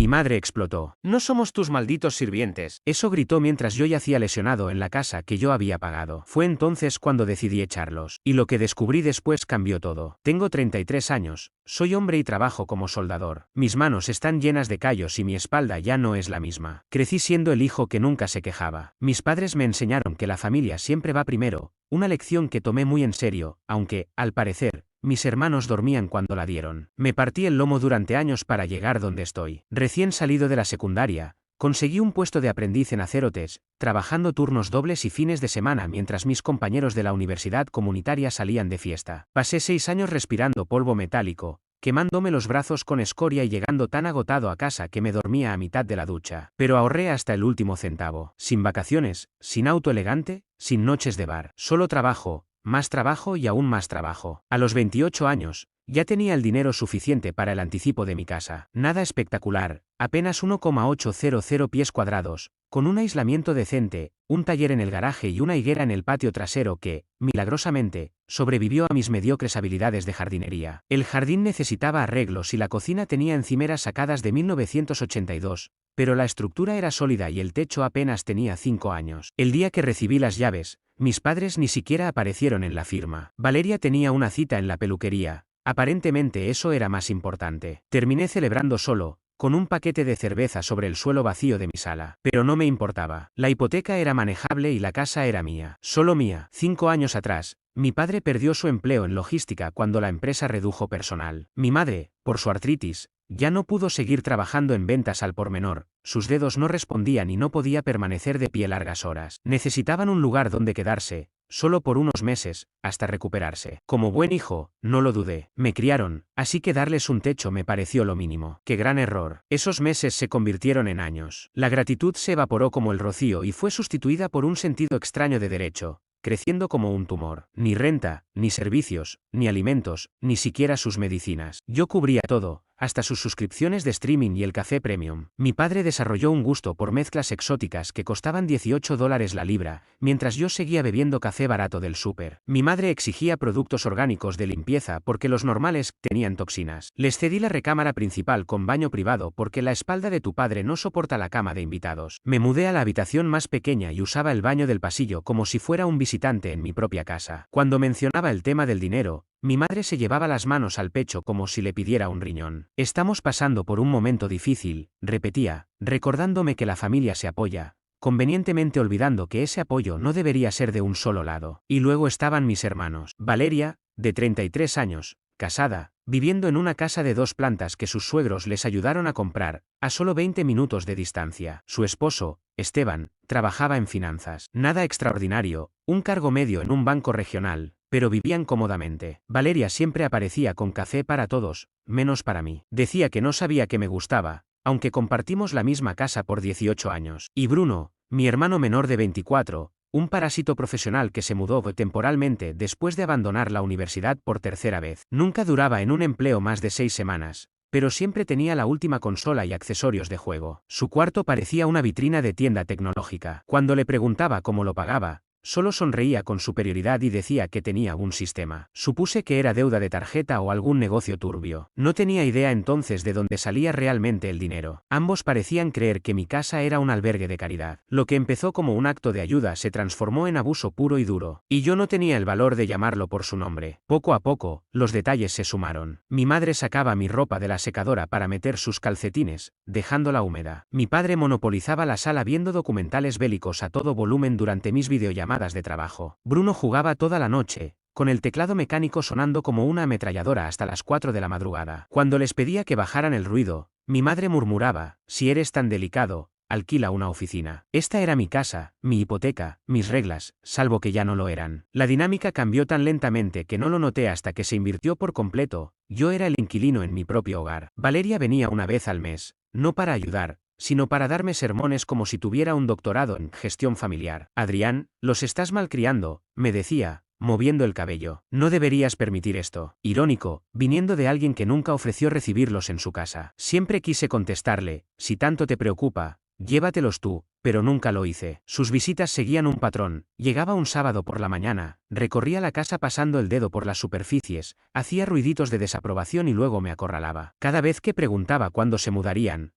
Mi madre explotó. No somos tus malditos sirvientes. Eso gritó mientras yo yacía lesionado en la casa que yo había pagado. Fue entonces cuando decidí echarlos. Y lo que descubrí después cambió todo. Tengo 33 años. Soy hombre y trabajo como soldador. Mis manos están llenas de callos y mi espalda ya no es la misma. Crecí siendo el hijo que nunca se quejaba. Mis padres me enseñaron que la familia siempre va primero, una lección que tomé muy en serio, aunque, al parecer, mis hermanos dormían cuando la dieron. Me partí el lomo durante años para llegar donde estoy. Recién salido de la secundaria, conseguí un puesto de aprendiz en Acerotes, trabajando turnos dobles y fines de semana mientras mis compañeros de la universidad comunitaria salían de fiesta. Pasé 6 años respirando polvo metálico, quemándome los brazos con escoria y llegando tan agotado a casa que me dormía a mitad de la ducha. Pero ahorré hasta el último centavo. Sin vacaciones, sin auto elegante, sin noches de bar. Solo trabajo, más trabajo y aún más trabajo. A los 28 años, ya tenía el dinero suficiente para el anticipo de mi casa. Nada espectacular, apenas 1,800 pies cuadrados, con un aislamiento decente, un taller en el garaje y una higuera en el patio trasero que, milagrosamente, sobrevivió a mis mediocres habilidades de jardinería. El jardín necesitaba arreglos y la cocina tenía encimeras sacadas de 1982, pero la estructura era sólida y el techo apenas tenía 5 años. El día que recibí las llaves, mis padres ni siquiera aparecieron en la firma. Valeria tenía una cita en la peluquería. Aparentemente eso era más importante. Terminé celebrando solo, con un paquete de cerveza sobre el suelo vacío de mi sala. Pero no me importaba. La hipoteca era manejable y la casa era mía. Solo mía. 5 años atrás, mi padre perdió su empleo en logística cuando la empresa redujo personal. Mi madre, por su artritis, ya no pudo seguir trabajando en ventas al por menor, sus dedos no respondían y no podía permanecer de pie largas horas. Necesitaban un lugar donde quedarse, solo por unos meses, hasta recuperarse. Como buen hijo, no lo dudé. Me criaron, así que darles un techo me pareció lo mínimo. ¡Qué gran error! Esos meses se convirtieron en años. La gratitud se evaporó como el rocío y fue sustituida por un sentido extraño de derecho, creciendo como un tumor. Ni renta, ni servicios, ni alimentos, ni siquiera sus medicinas. Yo cubría todo, hasta sus suscripciones de streaming y el café premium. Mi padre desarrolló un gusto por mezclas exóticas que costaban $18 la libra, mientras yo seguía bebiendo café barato del súper. Mi madre exigía productos orgánicos de limpieza porque los normales tenían toxinas. Les cedí la recámara principal con baño privado porque la espalda de tu padre no soporta la cama de invitados. Me mudé a la habitación más pequeña y usaba el baño del pasillo como si fuera un visitante en mi propia casa. Cuando mencionaba el tema del dinero, mi madre se llevaba las manos al pecho como si le pidiera un riñón. Estamos pasando por un momento difícil, repetía, recordándome que la familia se apoya, convenientemente olvidando que ese apoyo no debería ser de un solo lado. Y luego estaban mis hermanos. Valeria, de 33 años, casada, viviendo en una casa de 2 plantas que sus suegros les ayudaron a comprar, a solo 20 minutos de distancia. Su esposo, Esteban, trabajaba en finanzas. Nada extraordinario, un cargo medio en un banco regional, pero vivían cómodamente. Valeria siempre aparecía con café para todos, menos para mí. Decía que no sabía que me gustaba, aunque compartimos la misma casa por 18 años. Y Bruno, mi hermano menor de 24, un parásito profesional que se mudó temporalmente después de abandonar la universidad por tercera vez. Nunca duraba en un empleo más de 6 semanas, pero siempre tenía la última consola y accesorios de juego. Su cuarto parecía una vitrina de tienda tecnológica. Cuando le preguntaba cómo lo pagaba, solo sonreía con superioridad y decía que tenía un sistema. Supuse que era deuda de tarjeta o algún negocio turbio. No tenía idea entonces de dónde salía realmente el dinero. Ambos parecían creer que mi casa era un albergue de caridad. Lo que empezó como un acto de ayuda se transformó en abuso puro y duro. Y yo no tenía el valor de llamarlo por su nombre. Poco a poco, los detalles se sumaron. Mi madre sacaba mi ropa de la secadora para meter sus calcetines, dejándola húmeda. Mi padre monopolizaba la sala viendo documentales bélicos a todo volumen durante mis videollamadas de trabajo. Bruno jugaba toda la noche, con el teclado mecánico sonando como una ametralladora hasta las 4 de la madrugada. Cuando les pedía que bajaran el ruido, mi madre murmuraba, si eres tan delicado, alquila una oficina. Esta era mi casa, mi hipoteca, mis reglas, salvo que ya no lo eran. La dinámica cambió tan lentamente que no lo noté hasta que se invirtió por completo. Yo era el inquilino en mi propio hogar. Valeria venía una vez al mes, no para ayudar, sino para darme sermones como si tuviera un doctorado en gestión familiar. Adrián, los estás malcriando, me decía, moviendo el cabello. No deberías permitir esto. Irónico, viniendo de alguien que nunca ofreció recibirlos en su casa. Siempre quise contestarle, si tanto te preocupa, llévatelos tú, pero nunca lo hice. Sus visitas seguían un patrón. Llegaba un sábado por la mañana, recorría la casa pasando el dedo por las superficies, hacía ruiditos de desaprobación y luego me acorralaba. Cada vez que preguntaba cuándo se mudarían,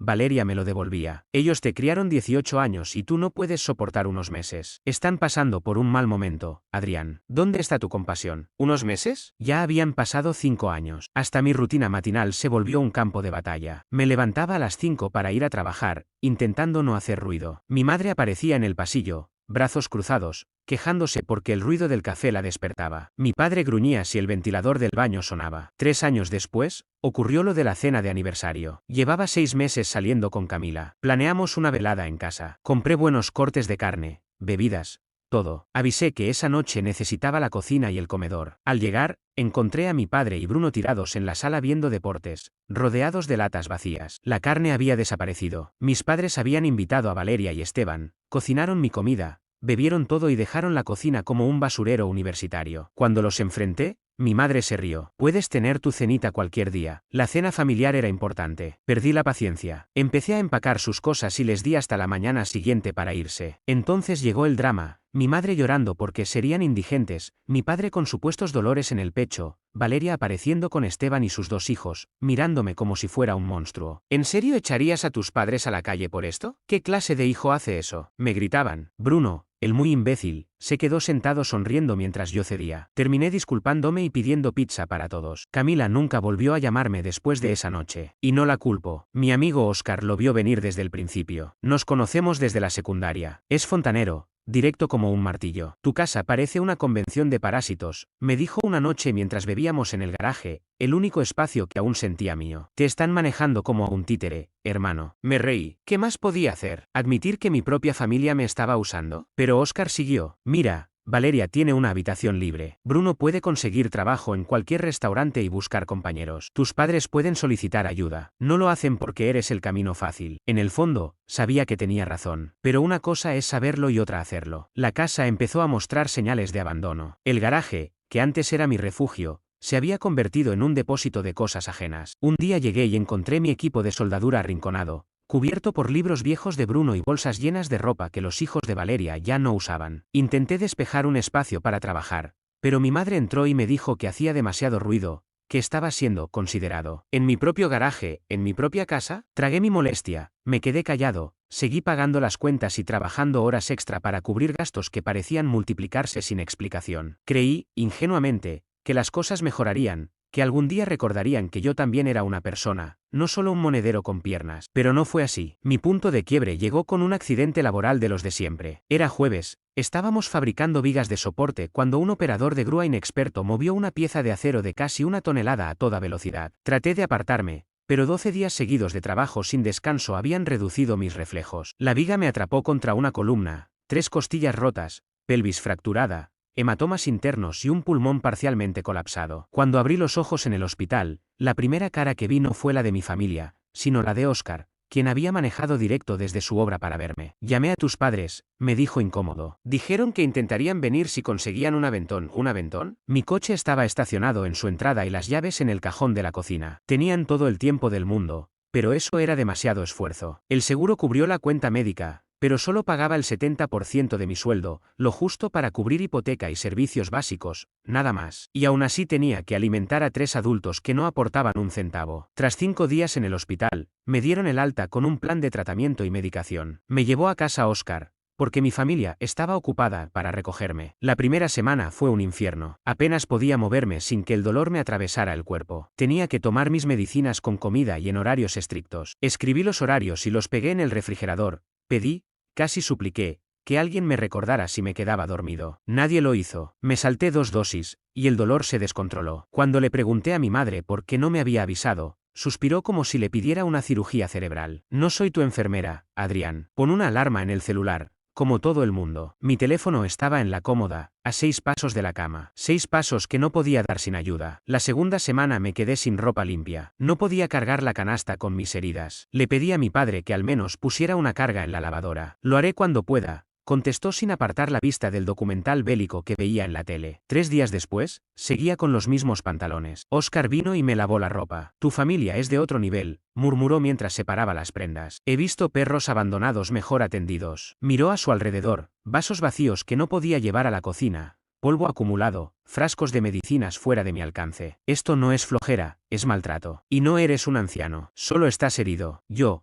Valeria me lo devolvía. Ellos te criaron 18 años y tú no puedes soportar unos meses. Están pasando por un mal momento, Adrián. ¿Dónde está tu compasión? ¿Unos meses? Ya habían pasado 5 años. Hasta mi rutina matinal se volvió un campo de batalla. Me levantaba a las 5 para ir a trabajar, intentando no hacer ruido. Mi madre aparecía en el pasillo, brazos cruzados, quejándose porque el ruido del café la despertaba. Mi padre gruñía si el ventilador del baño sonaba. 3 años después, ocurrió lo de la cena de aniversario. Llevaba 6 meses saliendo con Camila. Planeamos una velada en casa. Compré buenos cortes de carne, bebidas, todo. Avisé que esa noche necesitaba la cocina y el comedor. Al llegar, encontré a mi padre y Bruno tirados en la sala viendo deportes, rodeados de latas vacías. La carne había desaparecido. Mis padres habían invitado a Valeria y Esteban, cocinaron mi comida, bebieron todo y dejaron la cocina como un basurero universitario. Cuando los enfrenté, mi madre se rió. Puedes tener tu cenita cualquier día. La cena familiar era importante. Perdí la paciencia. Empecé a empacar sus cosas y les di hasta la mañana siguiente para irse. Entonces llegó el drama. Mi madre llorando porque serían indigentes, mi padre con supuestos dolores en el pecho, Valeria apareciendo con Esteban y sus 2 hijos, mirándome como si fuera un monstruo. ¿En serio echarías a tus padres a la calle por esto? ¿Qué clase de hijo hace eso? Me gritaban. Bruno, el muy imbécil, se quedó sentado sonriendo mientras yo cedía. Terminé disculpándome y pidiendo pizza para todos. Camila nunca volvió a llamarme después de esa noche. Y no la culpo. Mi amigo Oscar lo vio venir desde el principio. Nos conocemos desde la secundaria. Es fontanero, directo como un martillo. Tu casa parece una convención de parásitos, me dijo una noche mientras bebíamos en el garaje, el único espacio que aún sentía mío. Te están manejando como a un títere, hermano. Me reí. ¿Qué más podía hacer? ¿Admitir que mi propia familia me estaba usando? Pero Oscar siguió. Mira, Valeria tiene una habitación libre. Bruno puede conseguir trabajo en cualquier restaurante y buscar compañeros. Tus padres pueden solicitar ayuda. No lo hacen porque eres el camino fácil. En el fondo, sabía que tenía razón. Pero una cosa es saberlo y otra hacerlo. La casa empezó a mostrar señales de abandono. El garaje, que antes era mi refugio, se había convertido en un depósito de cosas ajenas. Un día llegué y encontré mi equipo de soldadura arrinconado, cubierto por libros viejos de Bruno y bolsas llenas de ropa que los hijos de Valeria ya no usaban. Intenté despejar un espacio para trabajar, pero mi madre entró y me dijo que hacía demasiado ruido, que estaba siendo considerado. En mi propio garaje, en mi propia casa, tragué mi molestia, me quedé callado, seguí pagando las cuentas y trabajando horas extra para cubrir gastos que parecían multiplicarse sin explicación. Creí, ingenuamente, que las cosas mejorarían, que algún día recordarían que yo también era una persona, no solo un monedero con piernas. Pero no fue así. Mi punto de quiebre llegó con un accidente laboral de los de siempre. Era jueves, estábamos fabricando vigas de soporte cuando un operador de grúa inexperto movió una pieza de acero de casi 1 tonelada a toda velocidad. Traté de apartarme, pero 12 días seguidos de trabajo sin descanso habían reducido mis reflejos. La viga me atrapó contra una columna, 3 costillas rotas, pelvis fracturada, hematomas internos y un pulmón parcialmente colapsado. Cuando abrí los ojos en el hospital, la primera cara que vi no fue la de mi familia, sino la de Oscar, quien había manejado directo desde su obra para verme. Llamé a tus padres, me dijo incómodo. Dijeron que intentarían venir si conseguían un aventón. ¿Un aventón? Mi coche estaba estacionado en su entrada y las llaves en el cajón de la cocina. Tenían todo el tiempo del mundo, pero eso era demasiado esfuerzo. El seguro cubrió la cuenta médica, pero solo pagaba el 70% de mi sueldo, lo justo para cubrir hipoteca y servicios básicos, nada más. Y aún así tenía que alimentar a 3 adultos que no aportaban un centavo. Tras 5 días en el hospital, me dieron el alta con un plan de tratamiento y medicación. Me llevó a casa Oscar, porque mi familia estaba ocupada para recogerme. La primera semana fue un infierno. Apenas podía moverme sin que el dolor me atravesara el cuerpo. Tenía que tomar mis medicinas con comida y en horarios estrictos. Escribí los horarios y los pegué en el refrigerador. Pedí, casi supliqué, que alguien me recordara si me quedaba dormido. Nadie lo hizo. Me salté 2 dosis, y el dolor se descontroló. Cuando le pregunté a mi madre por qué no me había avisado, suspiró como si le pidiera una cirugía cerebral. No soy tu enfermera, Adrián. Pon una alarma en el celular, como todo el mundo. Mi teléfono estaba en la cómoda, a 6 pasos de la cama. 6 pasos que no podía dar sin ayuda. La segunda semana me quedé sin ropa limpia. No podía cargar la canasta con mis heridas. Le pedí a mi padre que al menos pusiera una carga en la lavadora. Lo haré cuando pueda, contestó sin apartar la vista del documental bélico que veía en la tele. 3 días después, seguía con los mismos pantalones. Oscar vino y me lavó la ropa. Tu familia es de otro nivel, murmuró mientras separaba las prendas. He visto perros abandonados mejor atendidos. Miró a su alrededor, vasos vacíos que no podía llevar a la cocina, polvo acumulado, frascos de medicinas fuera de mi alcance. Esto no es flojera, es maltrato. Y no eres un anciano, solo estás herido. Yo,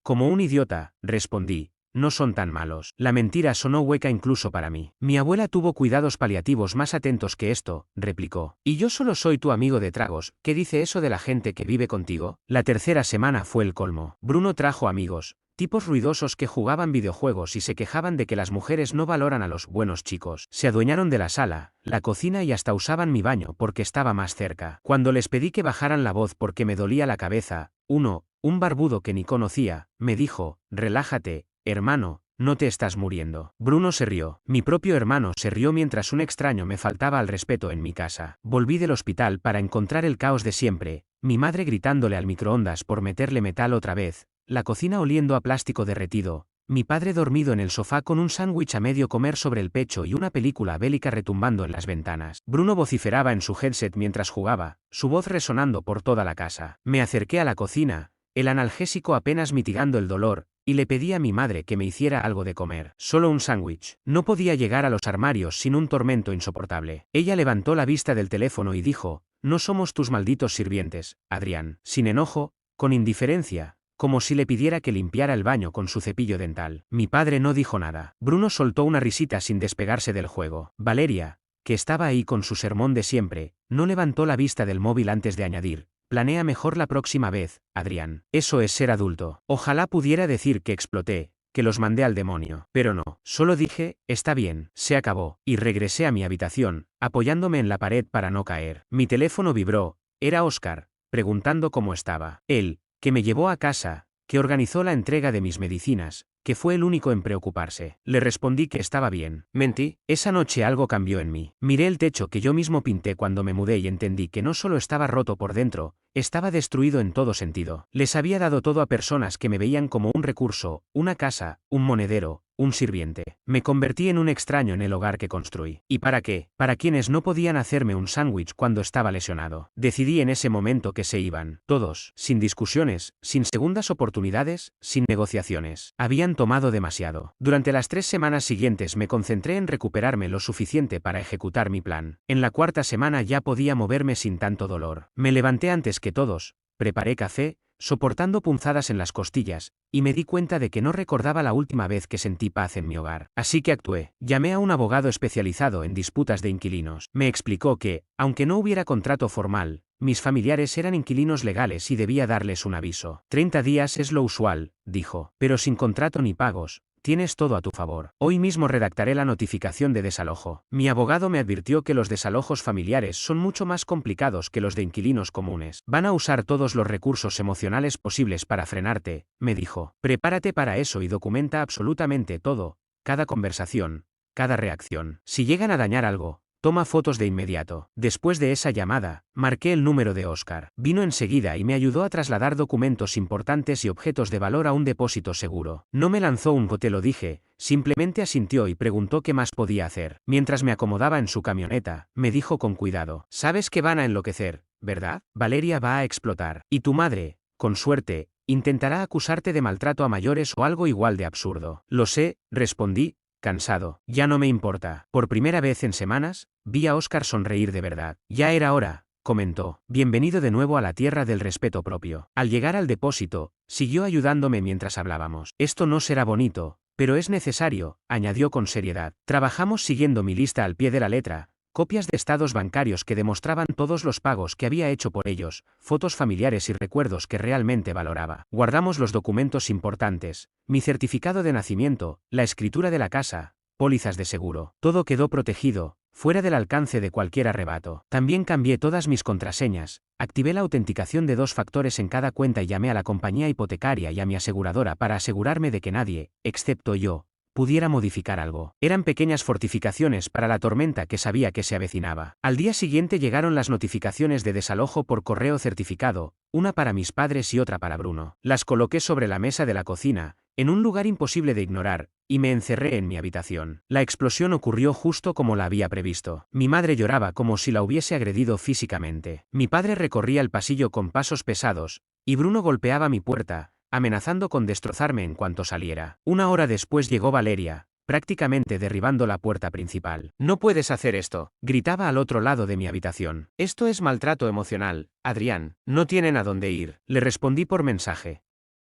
Como un idiota, respondí. No son tan malos. La mentira sonó hueca incluso para mí. Mi abuela tuvo cuidados paliativos más atentos que esto, replicó. Y yo solo soy tu amigo de tragos. ¿Qué dice eso de la gente que vive contigo? La tercera semana fue el colmo. Bruno trajo amigos. Tipos ruidosos que jugaban videojuegos y se quejaban de que las mujeres no valoran a los buenos chicos. Se adueñaron de la sala, la cocina y hasta usaban mi baño porque estaba más cerca. Cuando les pedí que bajaran la voz porque me dolía la cabeza, un barbudo que ni conocía, me dijo, relájate, hermano, no te estás muriendo. Bruno se rió. Mi propio hermano se rió mientras un extraño me faltaba al respeto en mi casa. Volví del hospital para encontrar el caos de siempre, mi madre gritándole al microondas por meterle metal otra vez, la cocina oliendo a plástico derretido, mi padre dormido en el sofá con un sándwich a medio comer sobre el pecho y una película bélica retumbando en las ventanas. Bruno vociferaba en su headset mientras jugaba, su voz resonando por toda la casa. Me acerqué a la cocina, el analgésico apenas mitigando el dolor, y le pedí a mi madre que me hiciera algo de comer. Solo un sándwich. No podía llegar a los armarios sin un tormento insoportable. Ella levantó la vista del teléfono y dijo, no somos tus malditos sirvientes, Adrián. Sin enojo, con indiferencia, como si le pidiera que limpiara el baño con su cepillo dental. Mi padre no dijo nada. Bruno soltó una risita sin despegarse del juego. Valeria, que estaba ahí con su sermón de siempre, no levantó la vista del móvil antes de añadir. Planea mejor la próxima vez, Adrián. Eso es ser adulto. Ojalá pudiera decir que exploté, que los mandé al demonio. Pero no. Solo dije, está bien, se acabó. Y regresé a mi habitación, apoyándome en la pared para no caer. Mi teléfono vibró. Era Oscar, preguntando cómo estaba. Él, que me llevó a casa, que organizó la entrega de mis medicinas, que fue el único en preocuparse. Le respondí que estaba bien. Mentí. Esa noche algo cambió en mí. Miré el techo que yo mismo pinté cuando me mudé y entendí que no solo estaba roto por dentro, estaba destruido en todo sentido. Les había dado todo a personas que me veían como un recurso, una casa, un monedero, un sirviente. Me convertí en un extraño en el hogar que construí. ¿Y para qué? Para quienes no podían hacerme un sándwich cuando estaba lesionado. Decidí en ese momento que se iban. Todos, sin discusiones, sin segundas oportunidades, sin negociaciones. Habían tomado demasiado. Durante las 3 semanas siguientes me concentré en recuperarme lo suficiente para ejecutar mi plan. En la cuarta semana ya podía moverme sin tanto dolor. Me levanté antes que todos, preparé café, soportando punzadas en las costillas, y me di cuenta de que no recordaba la última vez que sentí paz en mi hogar. Así que actué. Llamé a un abogado especializado en disputas de inquilinos. Me explicó que, aunque no hubiera contrato formal, mis familiares eran inquilinos legales y debía darles un aviso. 30 días es lo usual, dijo, pero sin contrato ni pagos. Tienes todo a tu favor. Hoy mismo redactaré la notificación de desalojo. Mi abogado me advirtió que los desalojos familiares son mucho más complicados que los de inquilinos comunes. Van a usar todos los recursos emocionales posibles para frenarte, me dijo. Prepárate para eso y documenta absolutamente todo, cada conversación, cada reacción. Si llegan a dañar algo, toma fotos de inmediato. Después de esa llamada, marqué el número de Oscar. Vino enseguida y me ayudó a trasladar documentos importantes y objetos de valor a un depósito seguro. No me lanzó un te lo dije, simplemente asintió y preguntó qué más podía hacer. Mientras me acomodaba en su camioneta, me dijo con cuidado, sabes que van a enloquecer, ¿verdad? Valeria va a explotar. Y tu madre, con suerte, intentará acusarte de maltrato a mayores o algo igual de absurdo. Lo sé, respondí, cansado. Ya no me importa. Por primera vez en semanas, vi a Oscar sonreír de verdad. Ya era hora, comentó. Bienvenido de nuevo a la tierra del respeto propio. Al llegar al depósito, siguió ayudándome mientras hablábamos. Esto no será bonito, pero es necesario, añadió con seriedad. Trabajamos siguiendo mi lista al pie de la letra. Copias de estados bancarios que demostraban todos los pagos que había hecho por ellos, fotos familiares y recuerdos que realmente valoraba. Guardamos los documentos importantes, mi certificado de nacimiento, la escritura de la casa, pólizas de seguro. Todo quedó protegido, fuera del alcance de cualquier arrebato. También cambié todas mis contraseñas, activé la autenticación de 2 factores en cada cuenta y llamé a la compañía hipotecaria y a mi aseguradora para asegurarme de que nadie, excepto yo, pudiera modificar algo. Eran pequeñas fortificaciones para la tormenta que sabía que se avecinaba. Al día siguiente llegaron las notificaciones de desalojo por correo certificado, una para mis padres y otra para Bruno. Las coloqué sobre la mesa de la cocina, en un lugar imposible de ignorar, y me encerré en mi habitación. La explosión ocurrió justo como la había previsto. Mi madre lloraba como si la hubiese agredido físicamente. Mi padre recorría el pasillo con pasos pesados, y Bruno golpeaba mi puerta, amenazando con destrozarme en cuanto saliera. 1 hora después llegó Valeria, prácticamente derribando la puerta principal. No puedes hacer esto, gritaba al otro lado de mi habitación. Esto es maltrato emocional, Adrián, no tienen a dónde ir. Le respondí por mensaje.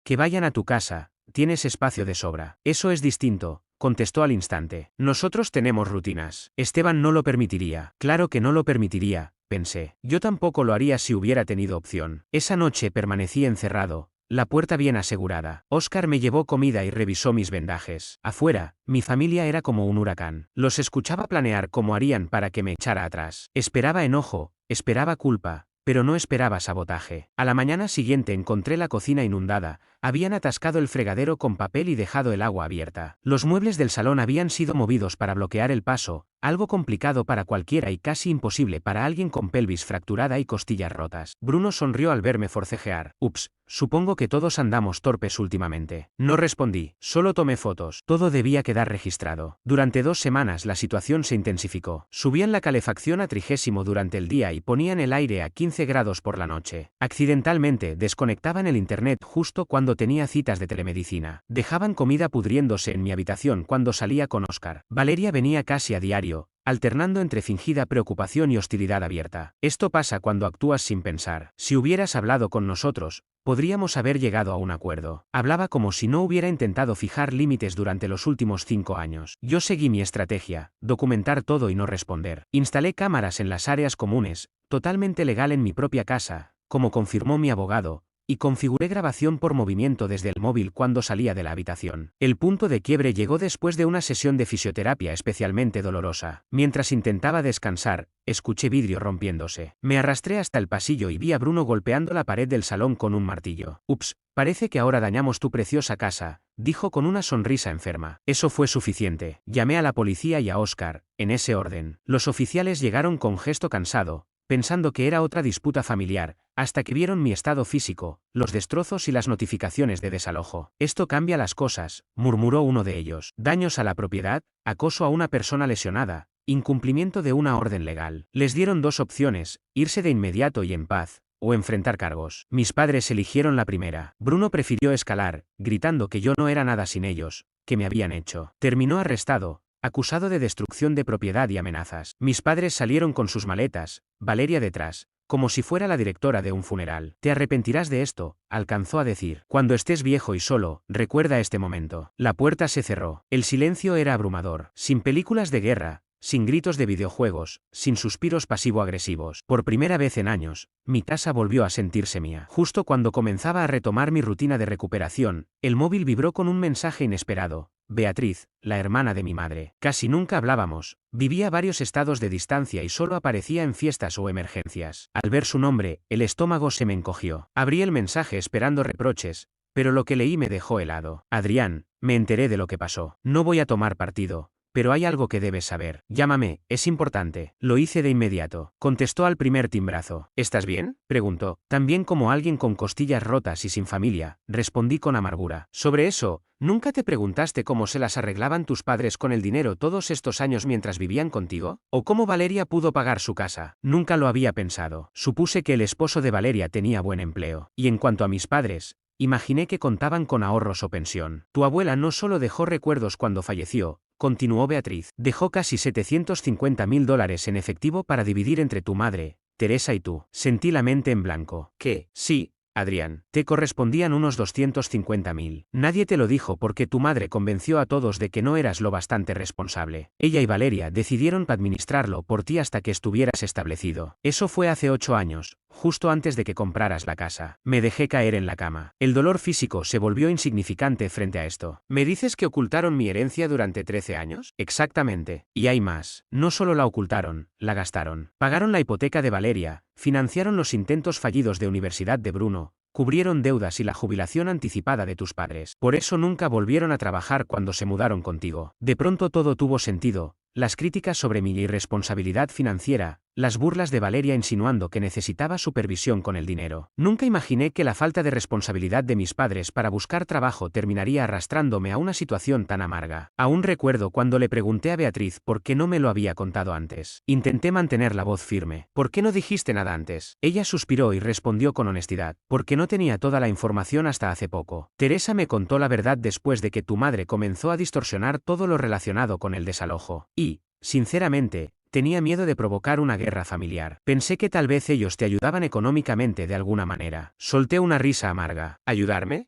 Que vayan a tu casa, tienes espacio de sobra. Eso es distinto, contestó al instante. Nosotros tenemos rutinas. Esteban no lo permitiría. Claro que no lo permitiría, pensé. Yo tampoco lo haría si hubiera tenido opción. Esa noche permanecí encerrado, la puerta bien asegurada. Óscar me llevó comida y revisó mis vendajes. Afuera, mi familia era como un huracán. Los escuchaba planear cómo harían para que me echara atrás. Esperaba enojo, esperaba culpa, pero no esperaba sabotaje. A la mañana siguiente encontré la cocina inundada, habían atascado el fregadero con papel y dejado el agua abierta. Los muebles del salón habían sido movidos para bloquear el paso, algo complicado para cualquiera y casi imposible para alguien con pelvis fracturada y costillas rotas. Bruno sonrió al verme forcejear. Ups, supongo que todos andamos torpes últimamente. No respondí, solo tomé fotos. Todo debía quedar registrado. Durante 2 semanas la situación se intensificó. Subían la calefacción a 30 durante el día y ponían el aire a 15 grados por la noche. Accidentalmente desconectaban el internet justo cuando tenía citas de telemedicina. Dejaban comida pudriéndose en mi habitación cuando salía con Óscar. Valeria venía casi a diario, alternando entre fingida preocupación y hostilidad abierta. Esto pasa cuando actúas sin pensar. Si hubieras hablado con nosotros, podríamos haber llegado a un acuerdo. Hablaba como si no hubiera intentado fijar límites durante los últimos 5 años. Yo seguí mi estrategia, documentar todo y no responder. Instalé cámaras en las áreas comunes, totalmente legal en mi propia casa, como confirmó mi abogado, y configuré grabación por movimiento desde el móvil cuando salía de la habitación. El punto de quiebre llegó después de una sesión de fisioterapia especialmente dolorosa. Mientras intentaba descansar, escuché vidrio rompiéndose. Me arrastré hasta el pasillo y vi a Bruno golpeando la pared del salón con un martillo. Ups, parece que ahora dañamos tu preciosa casa, dijo con una sonrisa enferma. Eso fue suficiente. Llamé a la policía y a Óscar, en ese orden. Los oficiales llegaron con gesto cansado, pensando que era otra disputa familiar, hasta que vieron mi estado físico, los destrozos y las notificaciones de desalojo. Esto cambia las cosas, murmuró uno de ellos. Daños a la propiedad, acoso a una persona lesionada, incumplimiento de una orden legal. Les dieron 2 opciones, irse de inmediato y en paz, o enfrentar cargos. Mis padres eligieron la primera. Bruno prefirió escalar, gritando que yo no era nada sin ellos, que me habían hecho. Terminó arrestado, acusado de destrucción de propiedad y amenazas. Mis padres salieron con sus maletas, Valeria detrás, como si fuera la directora de un funeral. Te arrepentirás de esto, alcanzó a decir. Cuando estés viejo y solo, recuerda este momento. La puerta se cerró. El silencio era abrumador. Sin películas de guerra, sin gritos de videojuegos, sin suspiros pasivo-agresivos. Por primera vez en años, mi casa volvió a sentirse mía. Justo cuando comenzaba a retomar mi rutina de recuperación, el móvil vibró con un mensaje inesperado. Beatriz, la hermana de mi madre. Casi nunca hablábamos, vivía varios estados de distancia y solo aparecía en fiestas o emergencias. Al ver su nombre, el estómago se me encogió. Abrí el mensaje esperando reproches, pero lo que leí me dejó helado. Adrián, me enteré de lo que pasó. No voy a tomar partido, pero hay algo que debes saber. Llámame, es importante. Lo hice de inmediato. Contestó al primer timbrazo. ¿Estás bien?, preguntó. También como alguien con costillas rotas y sin familia, respondí con amargura. Sobre eso, ¿nunca te preguntaste cómo se las arreglaban tus padres con el dinero todos estos años mientras vivían contigo? ¿O cómo Valeria pudo pagar su casa? Nunca lo había pensado. Supuse que el esposo de Valeria tenía buen empleo. Y en cuanto a mis padres, imaginé que contaban con ahorros o pensión. Tu abuela no solo dejó recuerdos cuando falleció, continuó Beatriz, dejó casi $750.000 en efectivo para dividir entre tu madre, Teresa y tú. Sentí la mente en blanco. ¿Qué? Sí, Adrián, te correspondían unos 250.000. Nadie te lo dijo porque tu madre convenció a todos de que no eras lo bastante responsable. Ella y Valeria decidieron administrarlo por ti hasta que estuvieras establecido. Eso fue hace 8 años, justo antes de que compraras la casa. Me dejé caer en la cama. El dolor físico se volvió insignificante frente a esto. ¿Me dices que ocultaron mi herencia durante 13 años? Exactamente. Y hay más. No solo la ocultaron, la gastaron. Pagaron la hipoteca de Valeria, financiaron los intentos fallidos de universidad de Bruno, cubrieron deudas y la jubilación anticipada de tus padres. Por eso nunca volvieron a trabajar cuando se mudaron contigo. De pronto todo tuvo sentido. Las críticas sobre mi irresponsabilidad financiera, las burlas de Valeria insinuando que necesitaba supervisión con el dinero. Nunca imaginé que la falta de responsabilidad de mis padres para buscar trabajo terminaría arrastrándome a una situación tan amarga. Aún recuerdo cuando le pregunté a Beatriz por qué no me lo había contado antes. Intenté mantener la voz firme. ¿Por qué no dijiste nada antes? Ella suspiró y respondió con honestidad. Porque no tenía toda la información hasta hace poco. Teresa me contó la verdad después de que tu madre comenzó a distorsionar todo lo relacionado con el desalojo. Y, sinceramente, tenía miedo de provocar una guerra familiar. Pensé que tal vez ellos te ayudaban económicamente de alguna manera. Solté una risa amarga. ¿Ayudarme?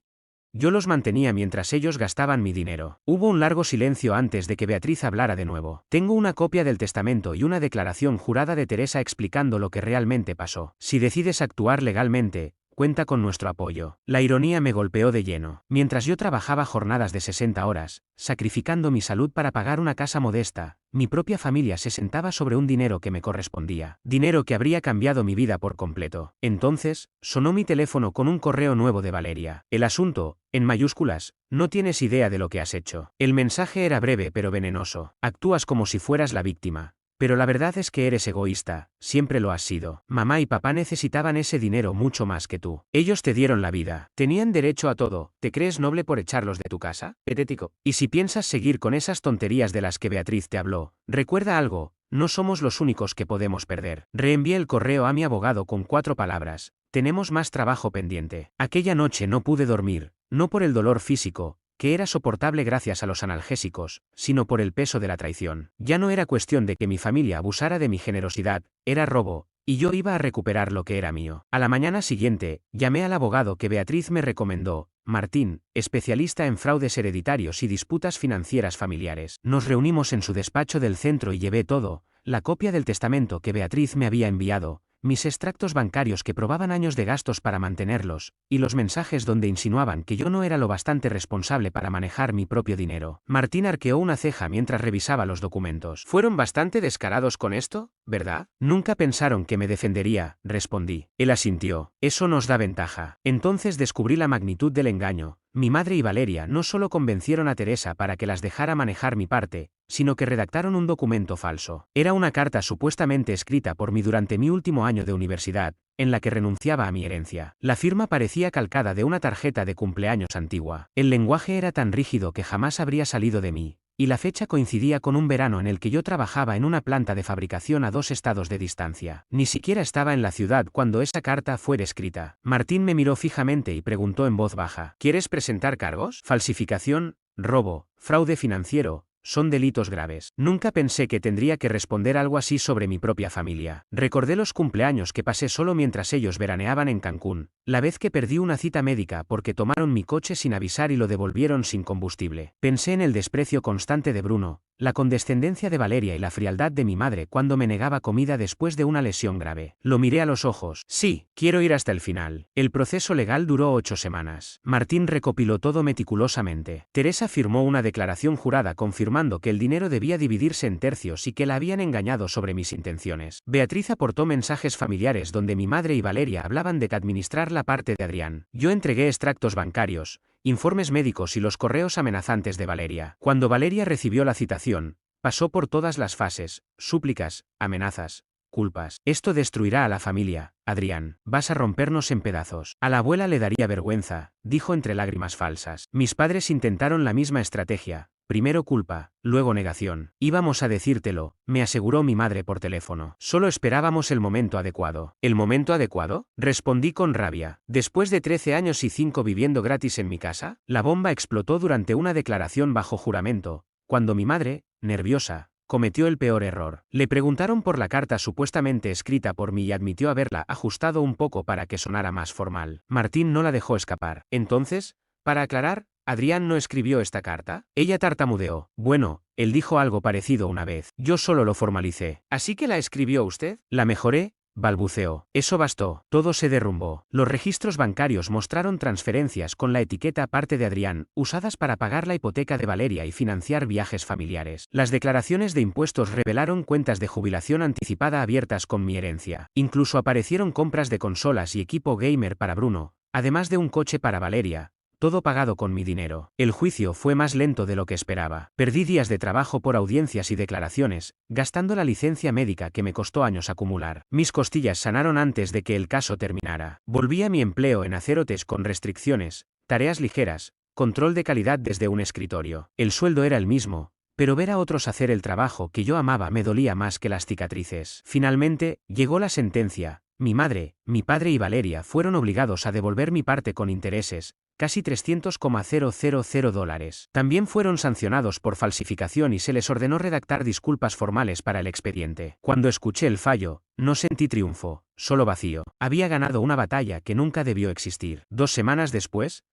Yo los mantenía mientras ellos gastaban mi dinero. Hubo un largo silencio antes de que Beatriz hablara de nuevo. Tengo una copia del testamento y una declaración jurada de Teresa explicando lo que realmente pasó. Si decides actuar legalmente, cuenta con nuestro apoyo. La ironía me golpeó de lleno. Mientras yo trabajaba jornadas de 60 horas, sacrificando mi salud para pagar una casa modesta, mi propia familia se sentaba sobre un dinero que me correspondía. Dinero que habría cambiado mi vida por completo. Entonces, sonó mi teléfono con un correo nuevo de Valeria. El asunto, en mayúsculas, no tienes idea de lo que has hecho. El mensaje era breve pero venenoso. Actúas como si fueras la víctima. Pero la verdad es que eres egoísta, siempre lo has sido. Mamá y papá necesitaban ese dinero mucho más que tú. Ellos te dieron la vida, tenían derecho a todo. ¿Te crees noble por echarlos de tu casa? Patético. Y si piensas seguir con esas tonterías de las que Beatriz te habló, recuerda algo, no somos los únicos que podemos perder. Reenvié el correo a mi abogado con 4 palabras. Tenemos más trabajo pendiente. Aquella noche no pude dormir, no por el dolor físico, que era soportable gracias a los analgésicos, sino por el peso de la traición. Ya no era cuestión de que mi familia abusara de mi generosidad, era robo, y yo iba a recuperar lo que era mío. A la mañana siguiente, llamé al abogado que Beatriz me recomendó, Martín, especialista en fraudes hereditarios y disputas financieras familiares. Nos reunimos en su despacho del centro y llevé todo, la copia del testamento que Beatriz me había enviado, mis extractos bancarios que probaban años de gastos para mantenerlos, y los mensajes donde insinuaban que yo no era lo bastante responsable para manejar mi propio dinero. Martín arqueó una ceja mientras revisaba los documentos. ¿Fueron bastante descarados con esto, verdad? Nunca pensaron que me defendería, respondí. Él asintió. Eso nos da ventaja. Entonces descubrí la magnitud del engaño. Mi madre y Valeria no solo convencieron a Teresa para que las dejara manejar mi parte, sino que redactaron un documento falso. Era una carta supuestamente escrita por mí durante mi último año de universidad, en la que renunciaba a mi herencia. La firma parecía calcada de una tarjeta de cumpleaños antigua. El lenguaje era tan rígido que jamás habría salido de mí, y la fecha coincidía con un verano en el que yo trabajaba en una planta de fabricación a 2 estados de distancia. Ni siquiera estaba en la ciudad cuando esa carta fue escrita. Martín me miró fijamente y preguntó en voz baja: ¿Quieres presentar cargos? Falsificación, robo, fraude financiero. Son delitos graves. Nunca pensé que tendría que responder algo así sobre mi propia familia. Recordé los cumpleaños que pasé solo mientras ellos veraneaban en Cancún, la vez que perdí una cita médica porque tomaron mi coche sin avisar y lo devolvieron sin combustible. Pensé en el desprecio constante de Bruno, la condescendencia de Valeria y la frialdad de mi madre cuando me negaba comida después de una lesión grave. Lo miré a los ojos. Sí, quiero ir hasta el final. El proceso legal duró 8 semanas. Martín recopiló todo meticulosamente. Teresa firmó una declaración jurada confirmando que el dinero debía dividirse en tercios y que la habían engañado sobre mis intenciones. Beatriz aportó mensajes familiares donde mi madre y Valeria hablaban de que administrar la parte de Adrián. Yo entregué extractos bancarios, informes médicos y los correos amenazantes de Valeria. Cuando Valeria recibió la citación, pasó por todas las fases: súplicas, amenazas, culpas. Esto destruirá a la familia, Adrián. Vas a rompernos en pedazos. A la abuela le daría vergüenza, dijo entre lágrimas falsas. Mis padres intentaron la misma estrategia. Primero culpa, luego negación. Íbamos a decírtelo, me aseguró mi madre por teléfono. Solo esperábamos el momento adecuado. ¿El momento adecuado? Respondí con rabia. Después de 13 años y 5 viviendo gratis en mi casa, la bomba explotó durante una declaración bajo juramento, cuando mi madre, nerviosa, cometió el peor error. Le preguntaron por la carta supuestamente escrita por mí y admitió haberla ajustado un poco para que sonara más formal. Martín no la dejó escapar. Entonces, para aclarar, ¿Adrián no escribió esta carta? Ella tartamudeó. Bueno, él dijo algo parecido una vez. Yo solo lo formalicé. ¿Así que la escribió usted? La mejoré, balbuceó. Eso bastó. Todo se derrumbó. Los registros bancarios mostraron transferencias con la etiqueta aparte de Adrián, usadas para pagar la hipoteca de Valeria y financiar viajes familiares. Las declaraciones de impuestos revelaron cuentas de jubilación anticipada abiertas con mi herencia. Incluso aparecieron compras de consolas y equipo gamer para Bruno, además de un coche para Valeria. Todo pagado con mi dinero. El juicio fue más lento de lo que esperaba. Perdí días de trabajo por audiencias y declaraciones, gastando la licencia médica que me costó años acumular. Mis costillas sanaron antes de que el caso terminara. Volví a mi empleo en Acerotes con restricciones, tareas ligeras, control de calidad desde un escritorio. El sueldo era el mismo, pero ver a otros hacer el trabajo que yo amaba me dolía más que las cicatrices. Finalmente, llegó la sentencia. Mi madre, mi padre y Valeria fueron obligados a devolver mi parte con intereses, casi $300,000. También fueron sancionados por falsificación y se les ordenó redactar disculpas formales para el expediente. Cuando escuché el fallo, no sentí triunfo, solo vacío. Había ganado una batalla que nunca debió existir. 2 semanas después,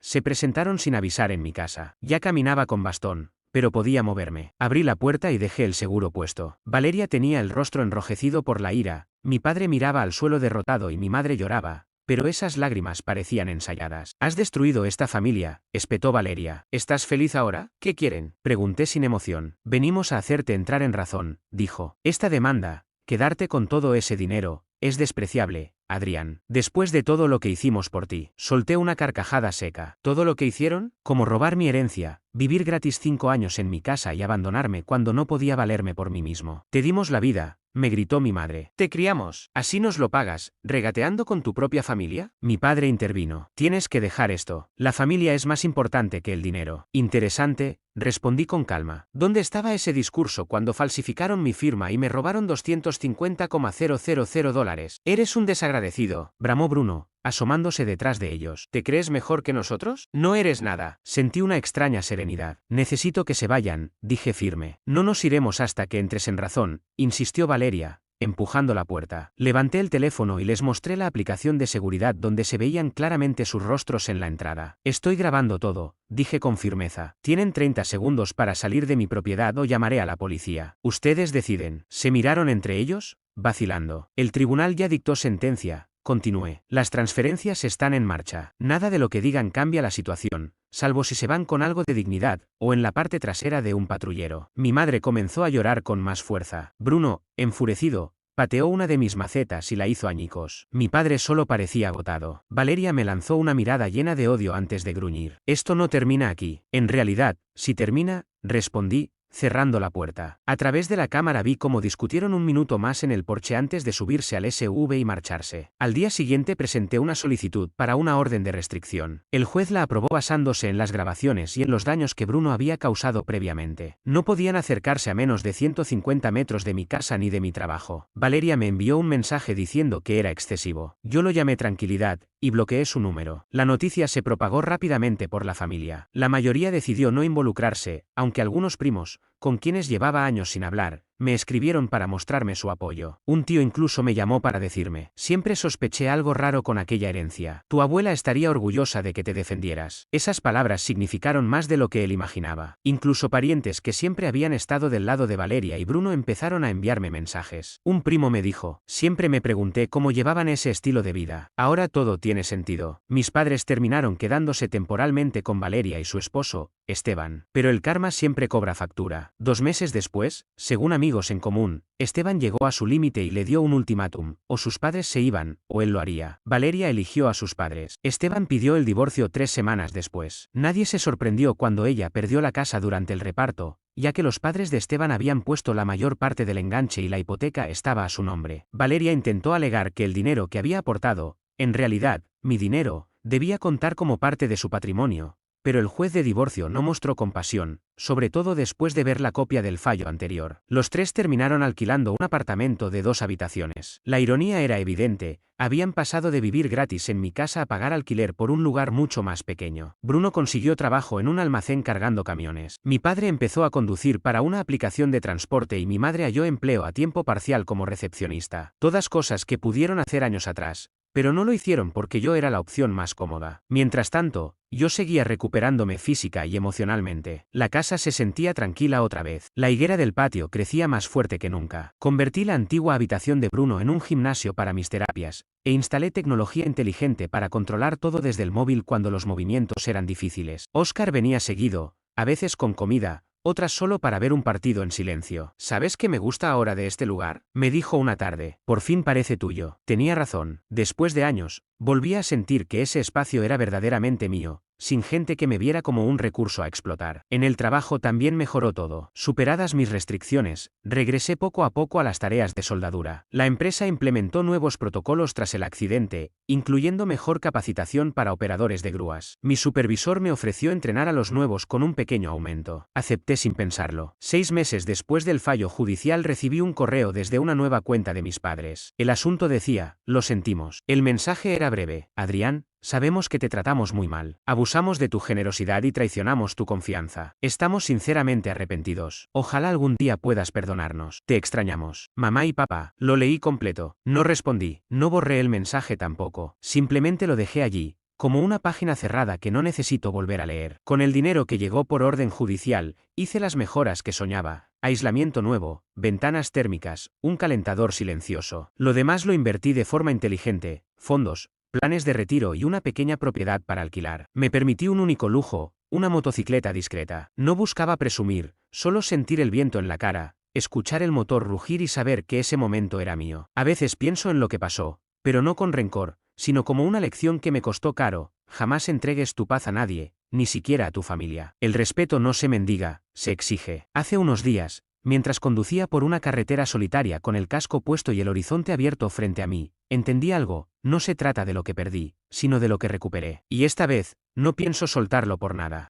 Se presentaron sin avisar en mi casa. Ya caminaba con bastón, pero podía moverme. Abrí la puerta y dejé el seguro puesto. Valeria tenía el rostro enrojecido por la ira, mi padre miraba al suelo derrotado y mi madre lloraba, pero esas lágrimas parecían ensayadas. «Has destruido esta familia», espetó Valeria. «¿Estás feliz ahora? ¿Qué quieren?», pregunté sin emoción. «Venimos a hacerte entrar en razón», dijo. «Esta demanda, quedarte con todo ese dinero, es despreciable, Adrián. Después de todo lo que hicimos por ti». Solté una carcajada seca. ¿Todo lo que hicieron? Como robar mi herencia, vivir gratis 5 años en mi casa y abandonarme cuando no podía valerme por mí mismo. «Te dimos la vida», me gritó mi madre. «Te criamos, así nos lo pagas, regateando con tu propia familia». Mi padre intervino. «Tienes que dejar esto. La familia es más importante que el dinero». «Interesante», respondí con calma. «¿Dónde estaba ese discurso cuando falsificaron mi firma y me robaron $250,000? Eres un desagradecido», bramó Bruno, asomándose detrás de ellos. «¿Te crees mejor que nosotros? No eres nada». Sentí una extraña serenidad. «Necesito que se vayan», dije firme. «No nos iremos hasta que entres en razón», insistió Valeria, empujando la puerta. Levanté el teléfono y les mostré la aplicación de seguridad donde se veían claramente sus rostros en la entrada. «Estoy grabando todo», dije con firmeza. «Tienen 30 segundos para salir de mi propiedad o llamaré a la policía. Ustedes deciden». Se miraron entre ellos, vacilando. «El tribunal ya dictó sentencia», continué. «Las transferencias están en marcha. Nada de lo que digan cambia la situación, salvo si se van con algo de dignidad, o en la parte trasera de un patrullero». Mi madre comenzó a llorar con más fuerza. Bruno, enfurecido, pateó una de mis macetas y la hizo añicos. Mi padre solo parecía agotado. Valeria me lanzó una mirada llena de odio antes de gruñir. «Esto no termina aquí». «En realidad, sí termina», respondí, cerrando la puerta. A través de la cámara vi cómo discutieron un minuto más en el porche antes de subirse al SUV y marcharse. Al día siguiente presenté una solicitud para una orden de restricción. El juez la aprobó basándose en las grabaciones y en los daños que Bruno había causado previamente. No podían acercarse a menos de 150 metros de mi casa ni de mi trabajo. Valeria me envió un mensaje diciendo que era excesivo. Yo lo llamé tranquilidad, y bloqueé su número. La noticia se propagó rápidamente por la familia. La mayoría decidió no involucrarse, aunque algunos primos, con quienes llevaba años sin hablar, me escribieron para mostrarme su apoyo. Un tío incluso me llamó para decirme: «Siempre sospeché algo raro con aquella herencia. Tu abuela estaría orgullosa de que te defendieras». Esas palabras significaron más de lo que él imaginaba. Incluso parientes que siempre habían estado del lado de Valeria y Bruno empezaron a enviarme mensajes. Un primo me dijo: «Siempre me pregunté cómo llevaban ese estilo de vida. Ahora todo tiene sentido». Mis padres terminaron quedándose temporalmente con Valeria y su esposo, Esteban. Pero el karma siempre cobra factura. 2 meses después, según amigos en común, Esteban llegó a su límite y le dio un ultimátum: o sus padres se iban, o él lo haría. Valeria eligió a sus padres. Esteban pidió el divorcio 3 semanas después. Nadie se sorprendió cuando ella perdió la casa durante el reparto, ya que los padres de Esteban habían puesto la mayor parte del enganche y la hipoteca estaba a su nombre. Valeria intentó alegar que el dinero que había aportado, en realidad, mi dinero, debía contar como parte de su patrimonio, pero el juez de divorcio no mostró compasión, sobre todo después de ver la copia del fallo anterior. Los 3 terminaron alquilando un apartamento de 2 habitaciones. La ironía era evidente: habían pasado de vivir gratis en mi casa a pagar alquiler por un lugar mucho más pequeño. Bruno consiguió trabajo en un almacén cargando camiones. Mi padre empezó a conducir para una aplicación de transporte y mi madre halló empleo a tiempo parcial como recepcionista. Todas cosas que pudieron hacer años atrás, pero no lo hicieron porque yo era la opción más cómoda. Mientras tanto, yo seguía recuperándome física y emocionalmente. La casa se sentía tranquila otra vez. La higuera del patio crecía más fuerte que nunca. Convertí la antigua habitación de Bruno en un gimnasio para mis terapias, e instalé tecnología inteligente para controlar todo desde el móvil cuando los movimientos eran difíciles. Oscar venía seguido, a veces con comida, otras solo para ver un partido en silencio. «¿Sabes qué me gusta ahora de este lugar?», me dijo una tarde. «Por fin parece tuyo». Tenía razón. Después de años, volví a sentir que ese espacio era verdaderamente mío, sin gente que me viera como un recurso a explotar. En el trabajo también mejoró todo. Superadas mis restricciones, regresé poco a poco a las tareas de soldadura. La empresa implementó nuevos protocolos tras el accidente, incluyendo mejor capacitación para operadores de grúas. Mi supervisor me ofreció entrenar a los nuevos con un pequeño aumento. Acepté sin pensarlo. 6 meses después del fallo judicial recibí un correo desde una nueva cuenta de mis padres. El asunto decía: «Lo sentimos». El mensaje era breve: «Adrián, sabemos que te tratamos muy mal. Abusamos de tu generosidad y traicionamos tu confianza. Estamos sinceramente arrepentidos. Ojalá algún día puedas perdonarnos. Te extrañamos. Mamá y papá». Lo leí completo. No respondí. No borré el mensaje tampoco. Simplemente lo dejé allí, como una página cerrada que no necesito volver a leer. Con el dinero que llegó por orden judicial, hice las mejoras que soñaba. Aislamiento nuevo, ventanas térmicas, un calentador silencioso. Lo demás lo invertí de forma inteligente, fondos, planes de retiro y una pequeña propiedad para alquilar. Me permití un único lujo, una motocicleta discreta. No buscaba presumir, solo sentir el viento en la cara, escuchar el motor rugir y saber que ese momento era mío. A veces pienso en lo que pasó, pero no con rencor, sino como una lección que me costó caro. Jamás entregues tu paz a nadie, ni siquiera a tu familia. El respeto no se mendiga, se exige. Hace unos días, mientras conducía por una carretera solitaria con el casco puesto y el horizonte abierto frente a mí, entendí algo: no se trata de lo que perdí, sino de lo que recuperé. Y esta vez, no pienso soltarlo por nada.